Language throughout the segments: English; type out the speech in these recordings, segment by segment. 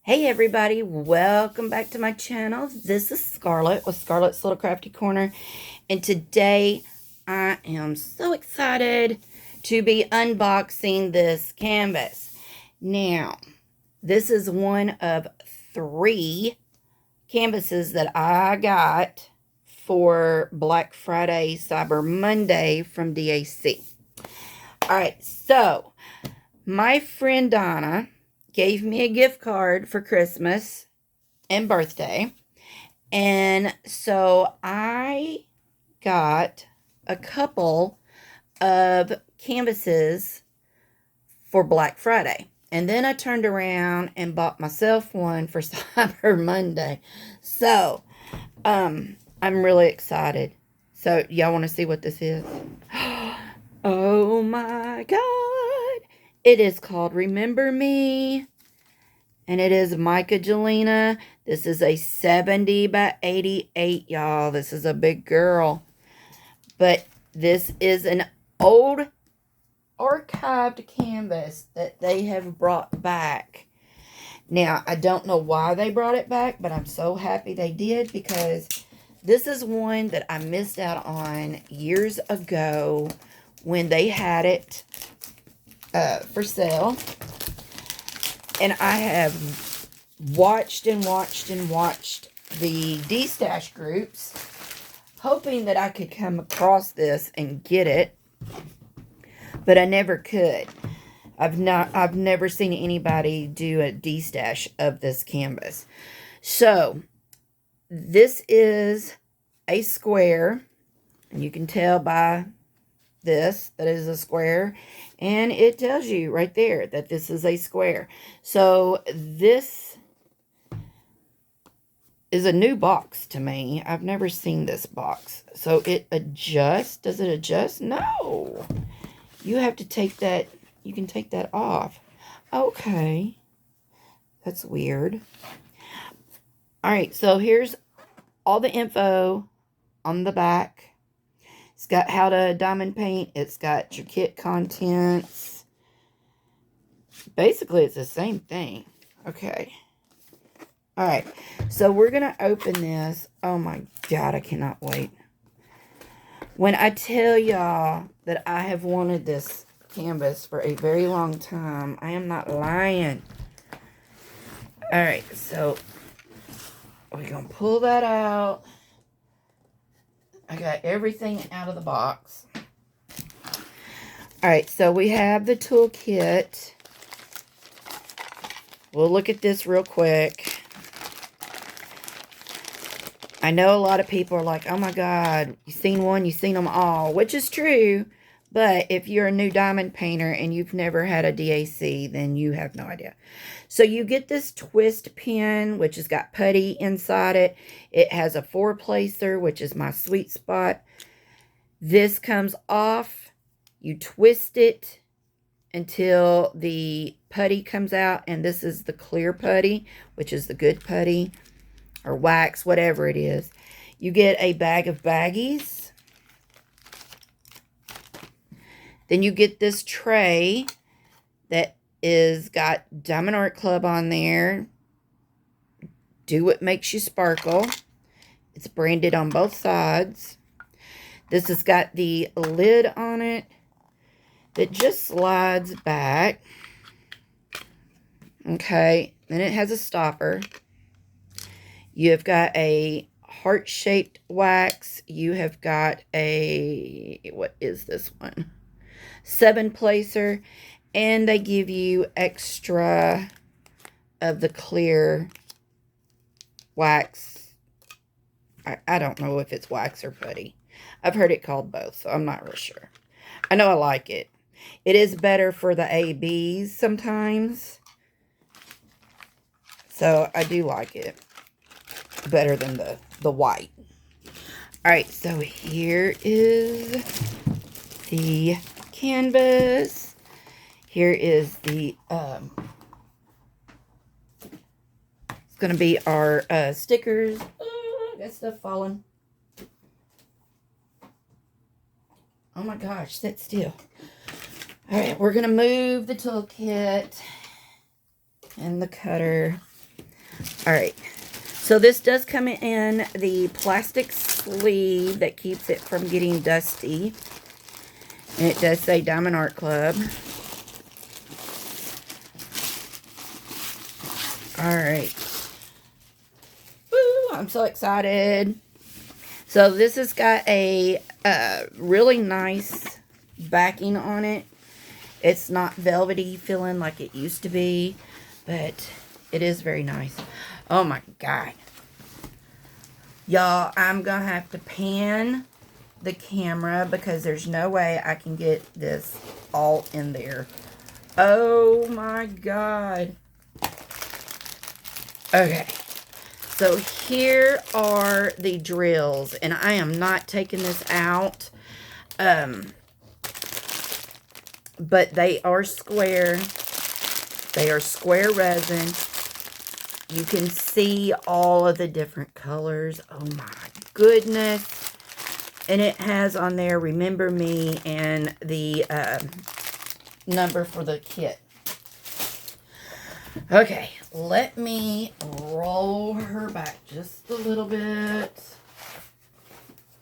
Hey everybody, welcome back to my channel. This is Scarlett with Scarlett's Little Crafty Corner, and today I am so excited to be unboxing this canvas. Now, this is one of 3 canvases that I got for Black Friday, Cyber Monday from DAC. Alright, so my friend Donna gave me a gift card for Christmas and birthday. And so I got a couple of canvases for Black Friday. And then I turned around and bought myself one for Cyber Monday. So, I'm really excited. So, y'all want to see what this is? Oh my God. It is called Remember Me, and it is Myka Jelina. This is a 70 by 88, y'all. This is a big girl. But this is an old archived canvas that they have brought back. Now, I don't know why they brought it back, but I'm so happy they did, because this is one that I missed out on years ago when they had it for sale, and I have watched and watched and watched the D-Stash groups, hoping that I could come across this and get it, but I never could. I've never seen anybody do a D-Stash of this canvas. So this is a square, and you can tell by this that is a square, and it tells you right there that this is a square. So this is a new box to me. I've never seen this box. So it adjusts. Does it adjust? No. You have to take that. You can take that off. Okay. That's weird. All right. So here's all the info on the back. It's got how to diamond paint. It's got your kit contents. Basically, it's the same thing. Okay. All right. So we're going to open this. Oh my God, I cannot wait. When I tell y'all that I have wanted this canvas for a very long time, I am not lying. All right. So we're going to pull that out. I got everything out of the box. All right, so we have the toolkit. We'll look at this real quick. I know a lot of people are like, oh my God, you've seen one, you've seen them all, which is true. But if you're a new diamond painter and you've never had a DAC, then you have no idea. So you get this twist pin, which has got putty inside it. It has a 4-placer, which is my sweet spot. This comes off. You twist it until the putty comes out. And this is the clear putty, which is the good putty or wax, whatever it is. You get a bag of baggies. Then you get this tray that is got Diamond Art Club on there. Do what makes you sparkle. It's branded on both sides. This has got the lid on it that just slides back. Okay, then it has a stopper. You have got a heart-shaped wax. You have got a, what is this one? 7-placer, and they give you extra of the clear wax. I don't know if it's wax or putty. I've heard it called both, so I'm not real sure. I know I like it. It is better for the ABs sometimes, so I do like it better than the white. All right, so here is the canvas. Here is the it's gonna be our stickers. Oh, got stuff falling. Oh my gosh, sit still. All right, we're gonna move the toolkit and the cutter. Alright. So this does come in the plastic sleeve that keeps it from getting dusty. And it does say Diamond Art Club. Alright. Woo! I'm so excited. So this has got a really nice backing on it. It's not velvety feeling like it used to be, but it is very nice. Oh my God. Y'all, I'm going to have to pan the camera because there's no way I can get this all in there. Oh my God. Okay. So here are the drills, and I am not taking this out. But they are square. They are square resin. You can see all of the different colors. Oh my goodness. And it has on there, remember me, and the number for the kit. Okay, let me roll her back just a little bit.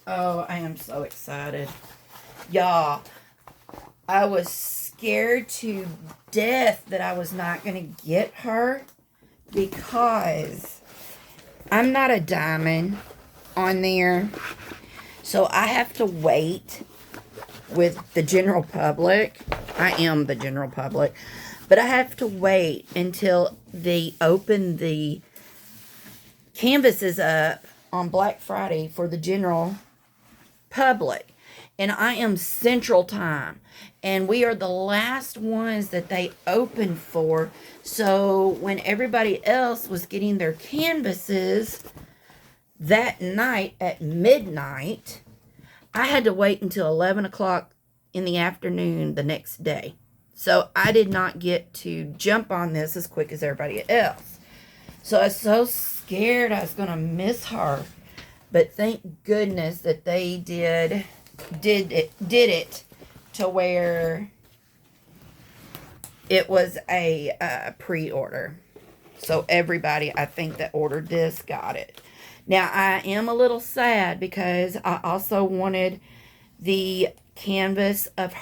Oh, I am so excited. Y'all, I was scared to death that I was not going to get her because I'm not a diamond on there. So I have to wait with the general public. I am the general public. But I have to wait until they open the canvases up on Black Friday for the general public. And I am Central Time. And we are the last ones that they opened for. So when everybody else was getting their canvases that night at midnight, I had to wait until 11 o'clock in the afternoon the next day. So I did not get to jump on this as quick as everybody else. So I was so scared I was going to miss her. But thank goodness that they did it to where it was a pre-order. So everybody, I think, that ordered this got it. Now, I am a little sad because I also wanted the canvas of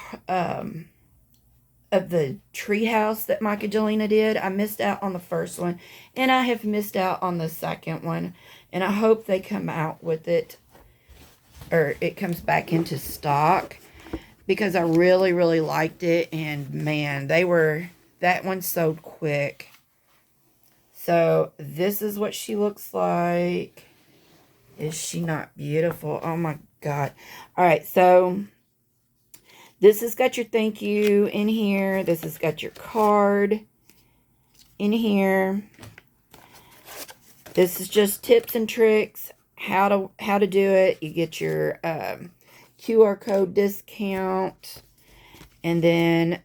the treehouse that Myka Jelina did. I missed out on the first one, and I have missed out on the second one. And I hope they come out with it, or it comes back into stock, because I really, really liked it. And man, that one sold quick. So this is what she looks like. Is she not beautiful? Oh my God. All right, so this has got your thank you in here. This has got your card in here. This is just tips and tricks, how to do it. You get your QR code discount. And then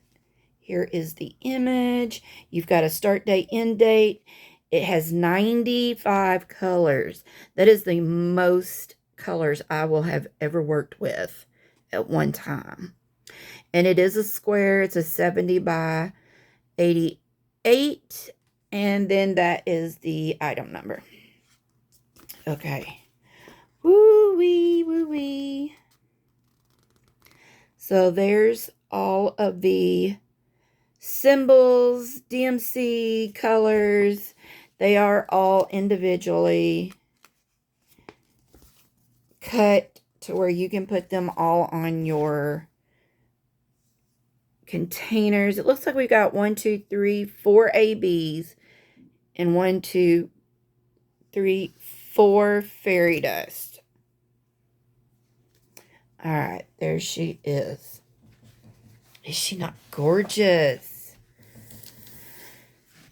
here is the image. You've got a start date, end date. It has 95 colors. That is the most colors I will have ever worked with at one time. And it is a square. It's a 70 by 88. And then that is the item number. Okay. Woo-wee, woo-wee. So there's all of the symbols, DMC, colors. They are all individually cut to where you can put them all on your containers. It looks like we got 1, 2, 3, 4 ABs and 1, 2, 3, 4 fairy dust. All right, there she is. Is she not gorgeous?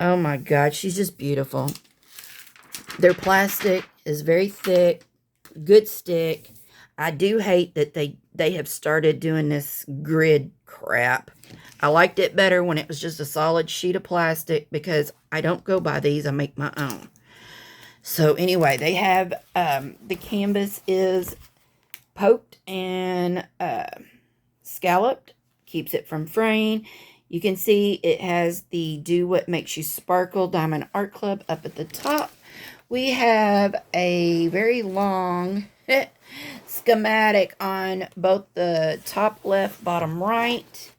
Oh my God, she's just beautiful. Their plastic is very thick, good stick. I do hate that they have started doing this grid crap. I liked it better when it was just a solid sheet of plastic because I don't go by these. I make my own. So anyway, they have the canvas is poked and scalloped. Keeps it from fraying. You can see it has the Do What Makes You Sparkle Diamond Art Club up at the top. We have a very long schematic on both the top left, bottom right.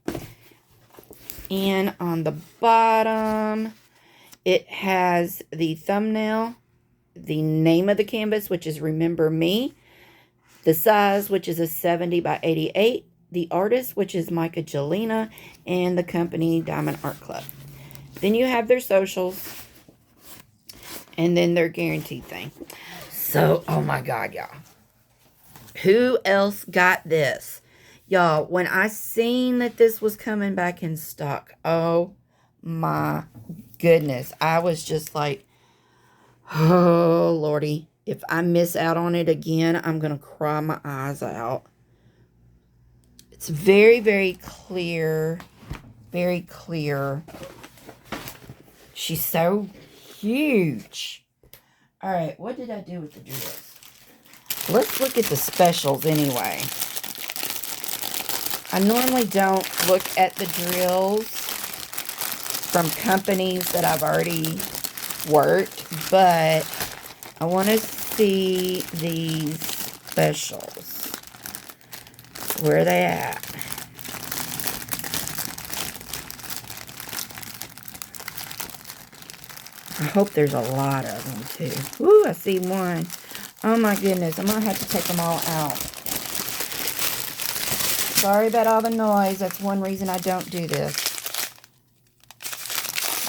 And on the bottom, it has the thumbnail, the name of the canvas, which is Remember Me, the size, which is a 70 by 88, the artist, which is Myka, Jelina, and the company Diamond Art Club. Then you have their socials, and then their guaranteed thing. So, oh my God, y'all. Who else got this? Y'all, when I seen that this was coming back in stock, oh my goodness. I was just like, oh, Lordy. If I miss out on it again, I'm going to cry my eyes out. It's very, very clear. Very clear. She's so huge. All right, what did I do with the drills? Let's look at the specials anyway. I normally don't look at the drills from companies that I've already worked, but I want to see these specials. Where are they at? I hope there's a lot of them too. Ooh, I see one. Oh my goodness, I'm going to have to take them all out. Sorry about all the noise. That's one reason I don't do this.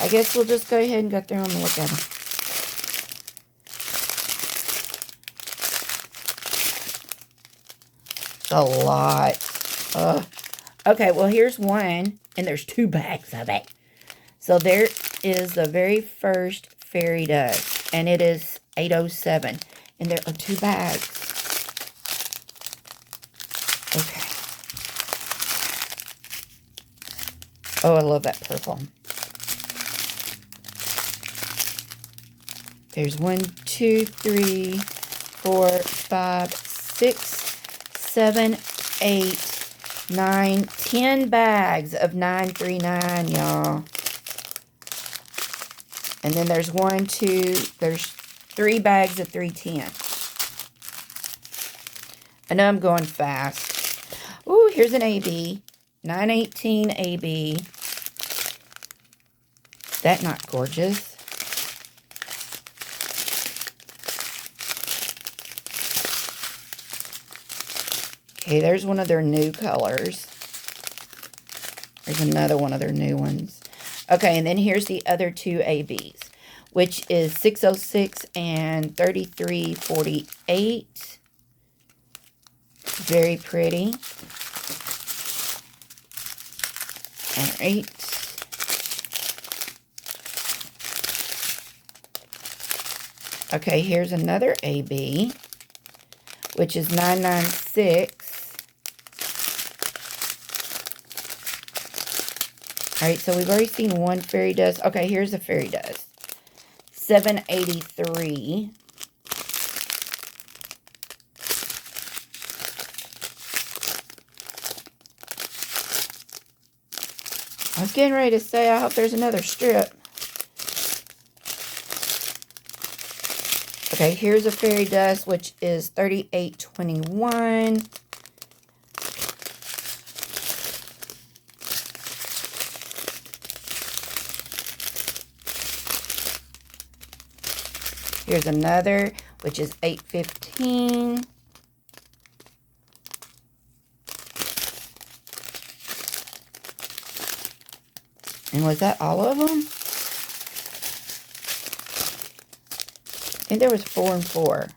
I guess we'll just go ahead and go through them and look at them. It's a lot. Ugh. Okay, well, here's one, and there's 2 bags of it. So there is the very first fairy dust, and it is 807, and there are 2 bags. Okay. Oh, I love that purple. There's 1, 2, 3, 4, 5, 6, 7, 8, 9, 10 bags of 939, y'all. And then there's 1, 2, there's 3 bags of 310. I know I'm going fast. Ooh, here's an AB. 918 AB. That not gorgeous? Okay, there's one of their new colors. There's another one of their new ones. Okay, and then here's the other 2 ABs, which is 606 and 3348. Very pretty. All right. Okay, here's another AB, which is 996. All right, so we've already seen one fairy dust. Okay, here's a fairy dust. 783. I was getting ready to say, I hope there's another strip. Okay, here's a fairy dust, which is 3821. Here's another, which is 815. And was that all of them? I think there was 4 and 4.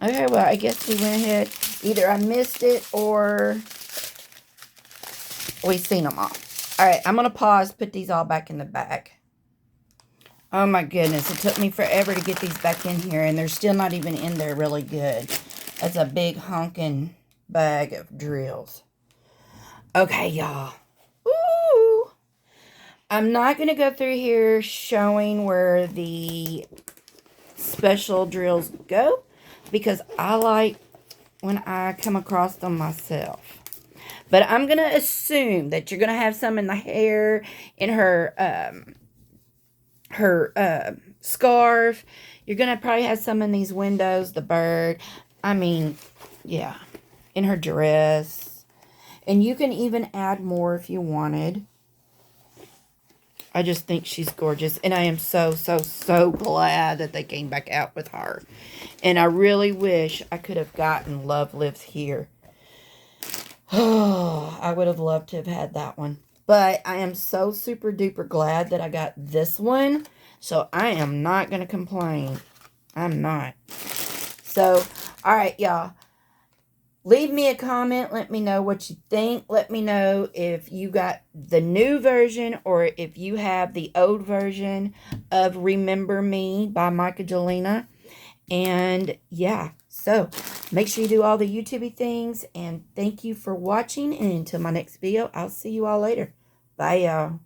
Okay, well, I guess we went ahead. Either I missed it or we've seen them all. All right, I'm going to pause, put these all back in the bag. Oh, my goodness. It took me forever to get these back in here, and they're still not even in there really good. That's a big honking bag of drills. Okay, y'all. Ooh. I'm not going to go through here showing where the special drills go, because I like when I come across them myself. But I'm going to assume that you're going to have some in the hair, in her scarf. You're going to probably have some in these windows, the bird. I mean, yeah, in her dress. And you can even add more if you wanted. I just think she's gorgeous. And I am so, so, so glad that they came back out with her. And I really wish I could have gotten Love Lives Here. Oh, I would have loved to have had that one. But I am so super duper glad that I got this one. So I am not going to complain. I'm not. So, alright, y'all. Leave me a comment. Let me know what you think. Let me know if you got the new version or if you have the old version of Remember Me by Myka Jelina. And yeah, so make sure you do all the YouTube things. And thank you for watching. And until my next video, I'll see you all later. Bye, y'all.